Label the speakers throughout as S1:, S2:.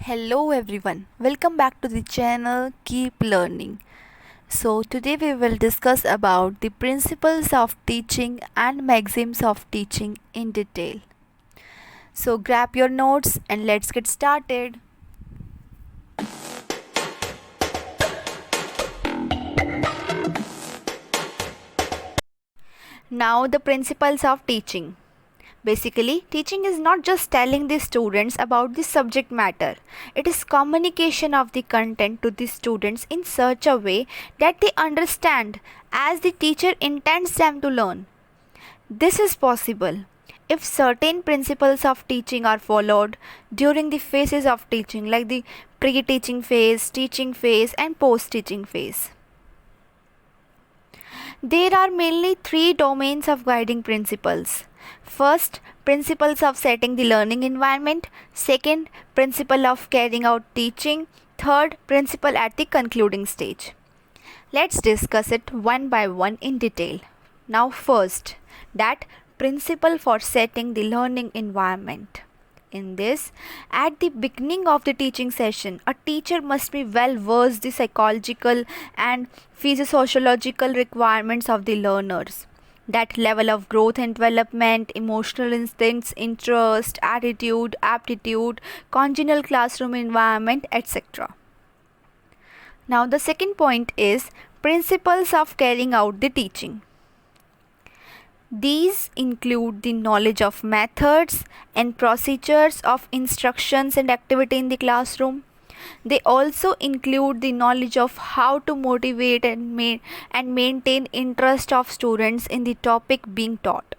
S1: Hello everyone, welcome back to the channel Keep Learning. So today we will discuss about the principles of teaching and maxims of teaching in detail. So grab your notes and let's get started. Now the principles of teaching. Basically, teaching is not just telling the students about the subject matter. It is communication of the content to the students in such a way that they understand as the teacher intends them to learn. This is possible if certain principles of teaching are followed during the phases of teaching, like the pre-teaching phase, teaching phase, and post-teaching phase. There are mainly three domains of guiding principles. First, principles of setting the learning environment. Second, principle of carrying out teaching. Third, principle at the concluding stage. Let's discuss it one by one in detail. Now first, that principle for setting the learning environment. In this, at the beginning of the teaching session, a teacher must be well versed in the psychological and physiological requirements of the learners. That level of growth and development, emotional instincts, interest, attitude, aptitude, congenial classroom environment, etc. Now the second point is principles of carrying out the teaching. These include the knowledge of methods and procedures of instructions and activity in the classroom. They also include the knowledge of how to motivate and maintain interest of students in the topic being taught.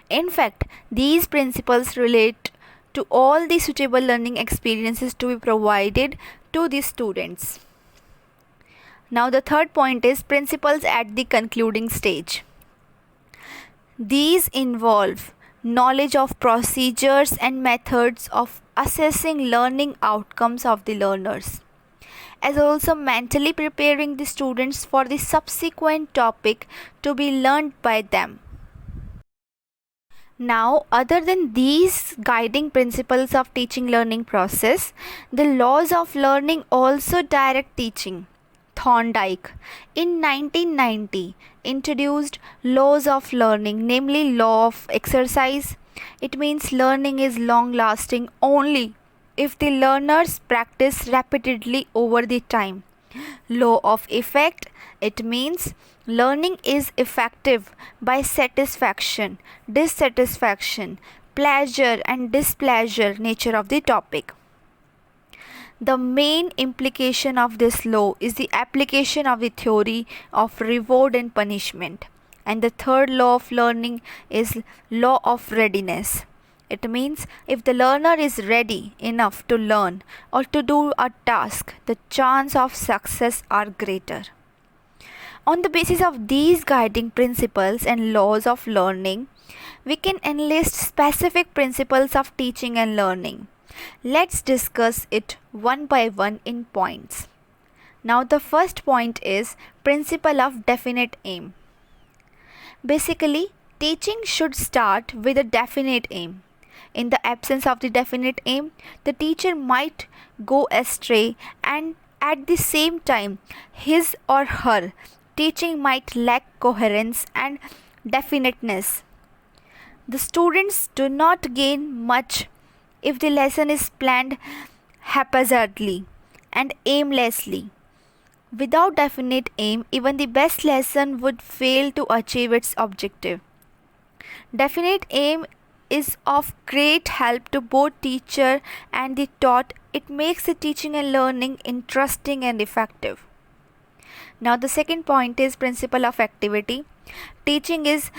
S1: In fact, these principles relate to all the suitable learning experiences to be provided to the students. Now the third point is principles at the concluding stage. These involve knowledge of procedures and methods of assessing learning outcomes of the learners, as also mentally preparing the students for the subsequent topic to be learned by them. Now, other than these guiding principles of teaching learning process, the laws of learning also direct teaching. Thorndike in 1990 introduced laws of learning, namely law of exercise. It means learning is long lasting only if the learners practice repeatedly over the time. Law of effect, it means learning is effective by satisfaction, dissatisfaction, pleasure and displeasure nature of the topic. The main implication of this law is the application of the theory of reward and punishment. And the third law of learning is law of readiness. It means if the learner is ready enough to learn or to do a task, the chance of success are greater. On the basis of these guiding principles and laws of learning, we can enlist specific principles of teaching and learning. Let's discuss it one by one in points. Now the first point is principle of definite aim. Basically, teaching should start with a definite aim. In the absence of the definite aim, the teacher might go astray, and at the same time, his or her teaching might lack coherence and definiteness. The students do not gain much if the lesson is planned haphazardly and aimlessly. Without definite aim, even the best lesson would fail to achieve its objective. Definite aim is of great help to both teacher and the taught. It makes the teaching and learning interesting and effective. Now the second point is principle of activity. Teaching is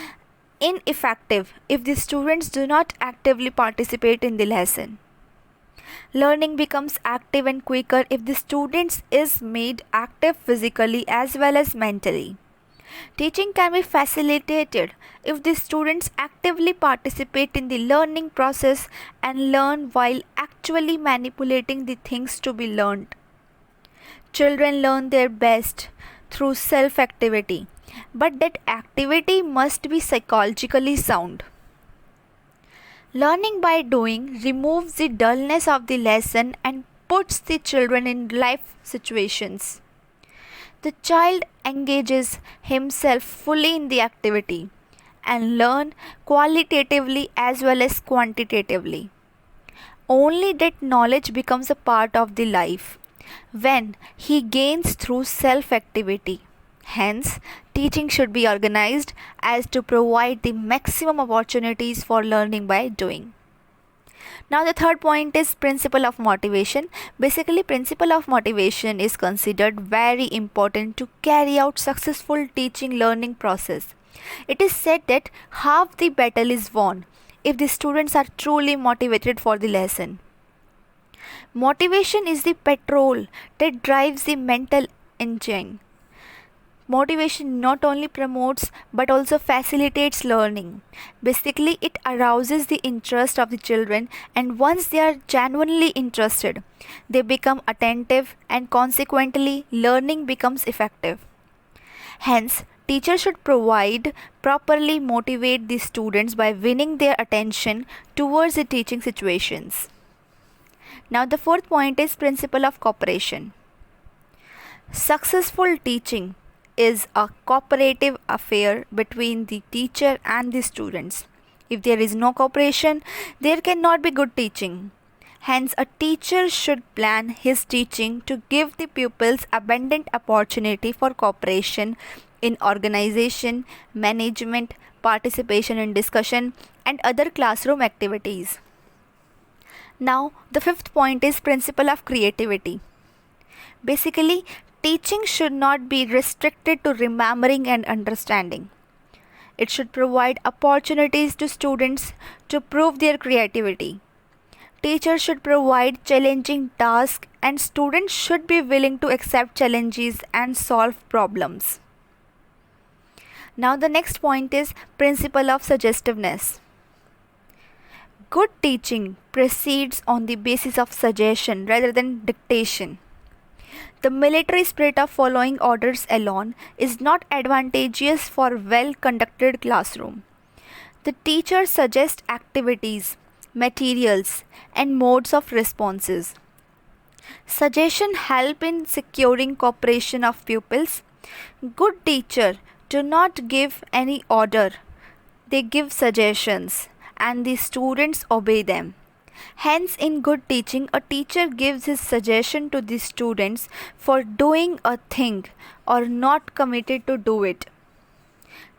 S1: ineffective if the students do not actively participate in the lesson. Learning becomes active and quicker if the students is made active physically as well as mentally. Teaching can be facilitated if the students actively participate in the learning process and learn while actually manipulating the things to be learned. Children learn their best through self-activity, but that activity must be psychologically sound. Learning by doing removes the dullness of the lesson and puts the children in life situations. The child engages himself fully in the activity and learn qualitatively as well as quantitatively. Only that knowledge becomes a part of the life when he gains through self activity. Hence, teaching should be organized as to provide the maximum opportunities for learning by doing. Now the third point is principle of motivation. Basically, principle of motivation is considered very important to carry out successful teaching learning process. It is said that half the battle is won if the students are truly motivated for the lesson. Motivation is the petrol that drives the mental engine. Motivation not only promotes but also facilitates learning. Basically, it arouses the interest of the children, and once they are genuinely interested, they become attentive and consequently, learning becomes effective. Hence, teachers should properly motivate the students by winning their attention towards the teaching situations. Now, the fourth point is principle of cooperation. Successful teaching is a cooperative affair between the teacher and the students. If there is no cooperation, there cannot be good teaching. Hence, a teacher should plan his teaching to give the pupils abundant opportunity for cooperation in organization, management, participation in discussion, and other classroom activities. Now, the fifth point is principle of creativity. Basically, teaching should not be restricted to remembering and understanding. It should provide opportunities to students to prove their creativity. Teachers should provide challenging tasks and students should be willing to accept challenges and solve problems. Now the next point is principle of suggestiveness. Good teaching proceeds on the basis of suggestion rather than dictation. The military spirit of following orders alone is not advantageous for well-conducted classroom. The teacher suggests activities, materials, and modes of responses. Suggestion help in securing cooperation of pupils. Good teacher do not give any order. They give suggestions and the students obey them. Hence, in good teaching, a teacher gives his suggestion to the students for doing a thing or not committed to do it.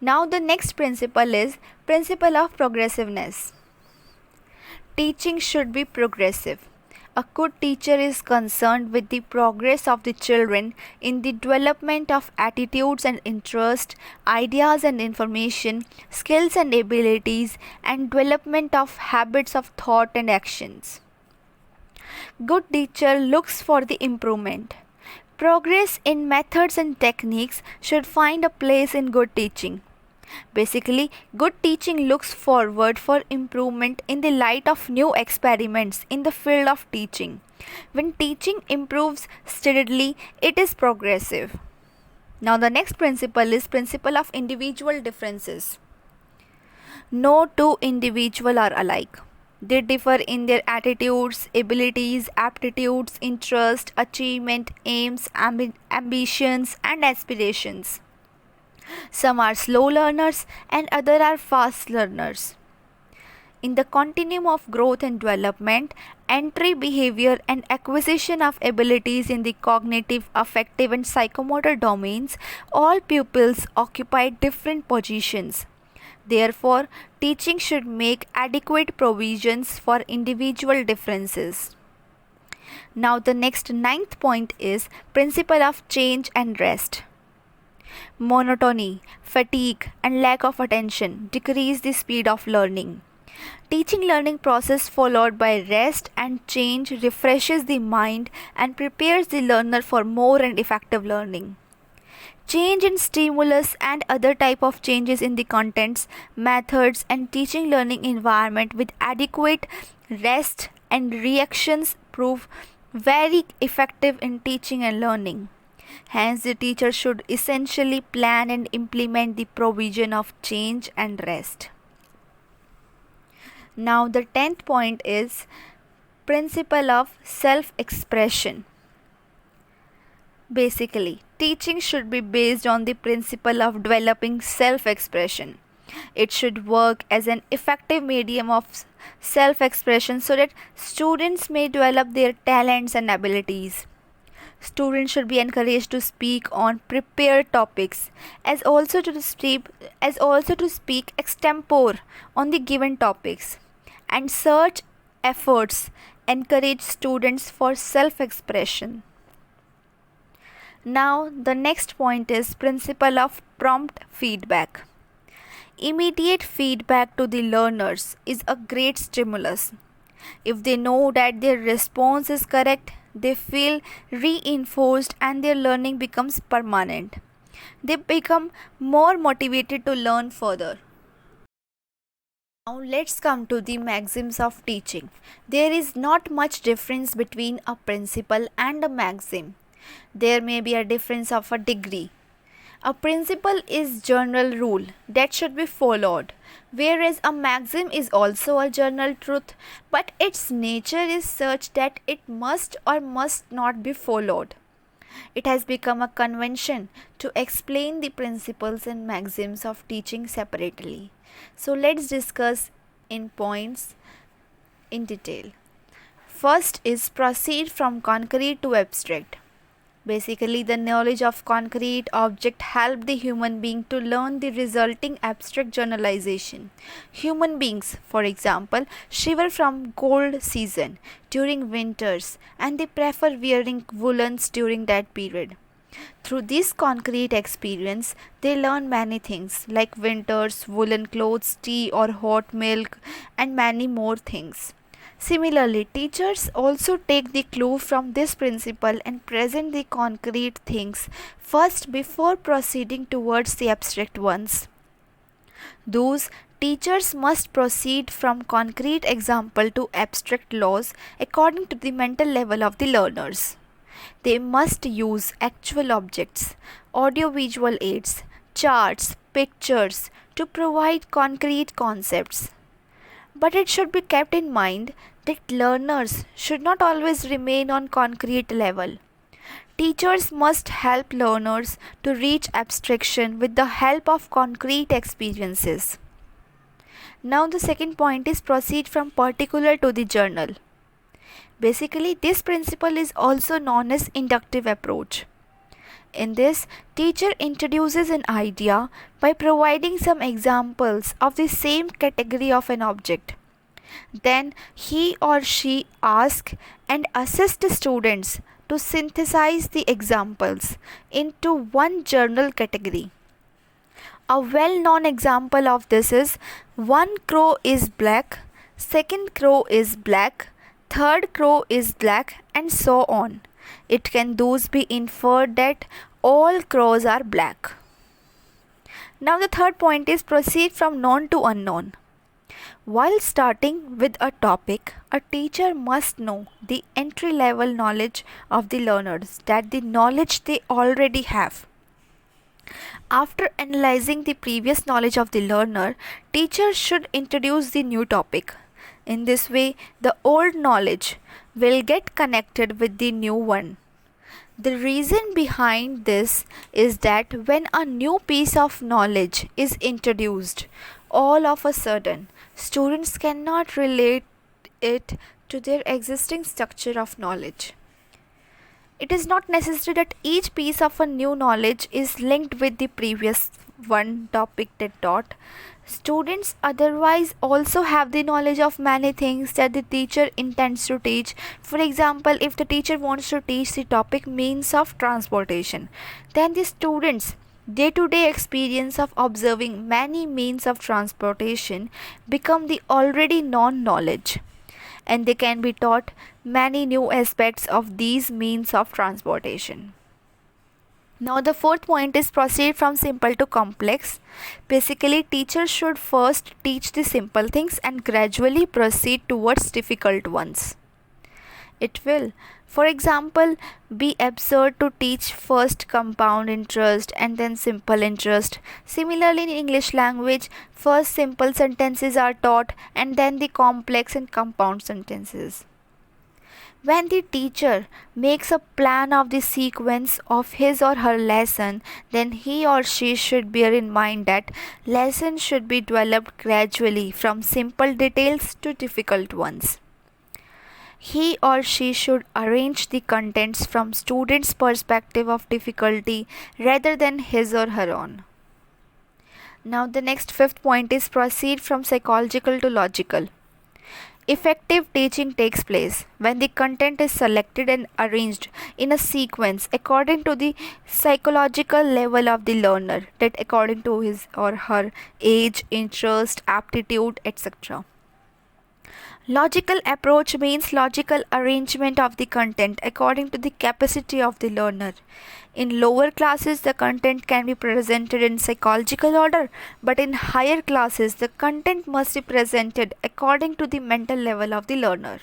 S1: Now, the next principle is principle of progressiveness. Teaching should be progressive. A good teacher is concerned with the progress of the children in the development of attitudes and interest, ideas and information, skills and abilities, and development of habits of thought and actions. Good teacher looks for the improvement. Progress in methods and techniques should find a place in good teaching. Basically, good teaching looks forward for improvement in the light of new experiments in the field of teaching. When teaching improves steadily, it is progressive. Now the next principle is principle of individual differences. No two individuals are alike. They differ in their attitudes, abilities, aptitudes, interest, achievement, aims, ambitions, and aspirations. Some are slow learners and others are fast learners. In the continuum of growth and development, entry, behavior, and acquisition of abilities in the cognitive, affective, and psychomotor domains, all pupils occupy different positions. Therefore, teaching should make adequate provisions for individual differences. Now, the next ninth point is principle of change and rest. Monotony, fatigue, and lack of attention decrease the speed of learning. Teaching learning process followed by rest and change refreshes the mind and prepares the learner for more and effective learning. Change in stimulus and other type of changes in the contents, methods, and teaching learning environment with adequate rest and reactions prove very effective in teaching and learning. Hence, the teacher should essentially plan and implement the provision of change and rest. Now the 10th point is principle of self-expression. Basically, teaching should be based on the principle of developing self-expression. It should work as an effective medium of self-expression so that students may develop their talents and abilities. Students should be encouraged to speak on prepared topics as also to speak extempore on the given topics, and such efforts encourage students for self-expression. Now the next point is principle of prompt feedback. Immediate feedback to the learners is a great stimulus. If they know that their response is correct, they feel reinforced and their learning becomes permanent. They become more motivated to learn further. Now let's come to the maxims of teaching. There is not much difference between a principle and a maxim. There may be a difference of a degree. A principle is general rule that should be followed, whereas a maxim is also a general truth, but its nature is such that it must or must not be followed. It has become a convention to explain the principles and maxims of teaching separately. So let's discuss in points in detail. First is proceed from concrete to abstract. Basically, the knowledge of concrete object helped the human being to learn the resulting abstract generalization. Human beings, for example, shiver from cold season during winters and they prefer wearing woolens during that period. Through this concrete experience, they learn many things like winters, woolen clothes, tea or hot milk, and many more things. Similarly, teachers also take the clue from this principle and present the concrete things first before proceeding towards the abstract ones. Thus, teachers must proceed from concrete example to abstract laws according to the mental level of the learners. They must use actual objects, audiovisual aids, charts, pictures to provide concrete concepts. But it should be kept in mind that learners should not always remain on concrete level. Teachers must help learners to reach abstraction with the help of concrete experiences. Now the second point is proceed from particular to the journal. Basically, this principle is also known as inductive approach. In this, teacher introduces an idea by providing some examples of the same category of an object. Then he or she asks and assists students to synthesize the examples into one general category. A well-known example of this is one crow is black, second crow is black, third crow is black, and so on. It can thus be inferred that all crows are black. Now the third point is proceed from known to unknown. While starting with a topic, a teacher must know the entry level knowledge of the learners, that the knowledge they already have. After analyzing the previous knowledge of the learner, teacher should introduce the new topic. In this way, the old knowledge will get connected with the new one. The reason behind this is that when a new piece of knowledge is introduced, all of a sudden, students cannot relate it to their existing structure of knowledge. It is not necessary that each piece of a new knowledge is linked with the previous one topic that taught. Students otherwise also have the knowledge of many things that the teacher intends to teach. For example, if the teacher wants to teach the topic means of transportation, then the students' day-to-day experience of observing many means of transportation become the already known knowledge, and they can be taught many new aspects of these means of transportation. Now the fourth point is proceed from simple to complex. Basically, teachers should first teach the simple things and gradually proceed towards difficult ones. It will. For example, be absurd to teach first compound interest and then simple interest. Similarly, in English language, first simple sentences are taught and then the complex and compound sentences. When the teacher makes a plan of the sequence of his or her lesson, then he or she should bear in mind that lessons should be developed gradually from simple details to difficult ones. He or she should arrange the contents from student's perspective of difficulty rather than his or her own. Now the next fifth point is proceed from psychological to logical. Effective teaching takes place when the content is selected and arranged in a sequence according to the psychological level of the learner, that according to his or her age, interest, aptitude, etc. Logical approach means logical arrangement of the content according to the capacity of the learner. In lower classes, the content can be presented in psychological order, but in higher classes, the content must be presented according to the mental level of the learner.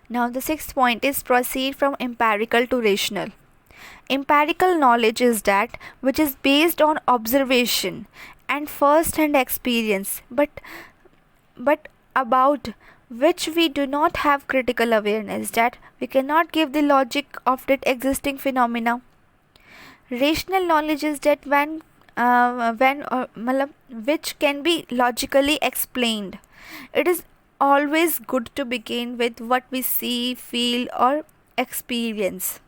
S1: Now, the sixth point is proceed from empirical to rational. Empirical knowledge is that which is based on observation and first-hand experience, but about which we do not have critical awareness, that we cannot give the logic of that existing phenomena. Rational knowledge is that which can be logically explained. It is always good to begin with what we see, feel, or experience.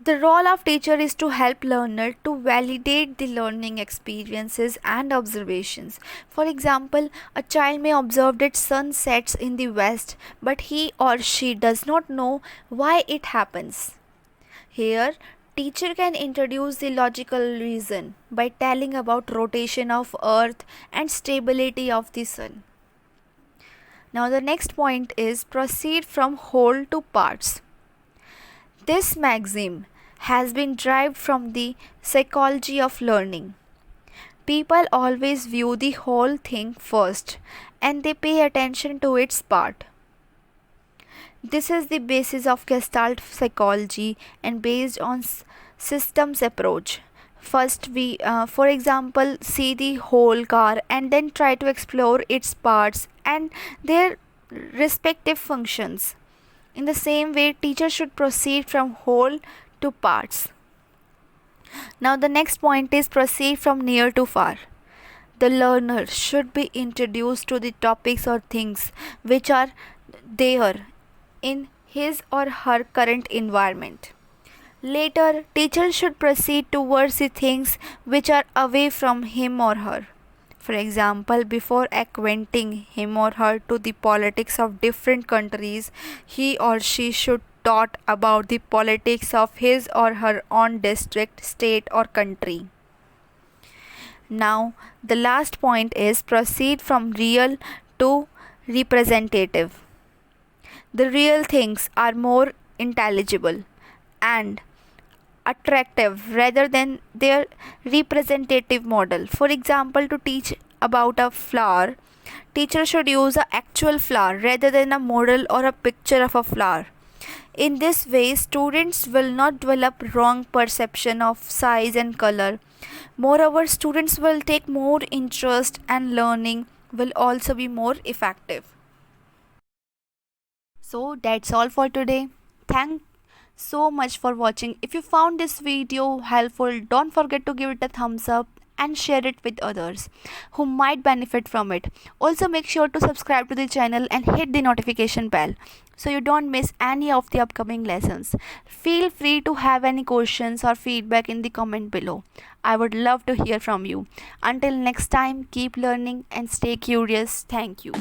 S1: The role of teacher is to help learner to validate the learning experiences and observations. For example, a child may observe that sun sets in the west, but he or she does not know why it happens. Here, teacher can introduce the logical reason by telling about rotation of earth and stability of the sun. Now the next point is proceed from whole to parts. This maxim has been derived from the psychology of learning. People always view the whole thing first and they pay attention to its part. This is the basis of Gestalt psychology and based on systems approach. First we, for example, see the whole car and then try to explore its parts and their respective functions. In the same way, teacher should proceed from whole to parts. Now the next point is proceed from near to far. The learner should be introduced to the topics or things which are there in his or her current environment. Later, teacher should proceed towards the things which are away from him or her. For example, before acquainting him or her to the politics of different countries, he or she should taught about the politics of his or her own district, state or country. Now, the last point is proceed from real to representative. The real things are more intelligible and attractive rather than their representative model. For example, to teach about a flower, teacher should use an actual flower rather than a model or a picture of a flower. In this way, students will not develop wrong perception of size and color. Moreover, students will take more interest and learning will also be more effective. So that's all for today. Thank so much for watching. If you found this video helpful, don't forget to give it a thumbs up and share it with others who might benefit from it. Also make sure to subscribe to the channel and hit the notification bell so you don't miss any of the upcoming lessons. Feel free to have any questions or feedback in the comment below. I would love to hear from you. Until next time, keep learning and stay curious. Thank you.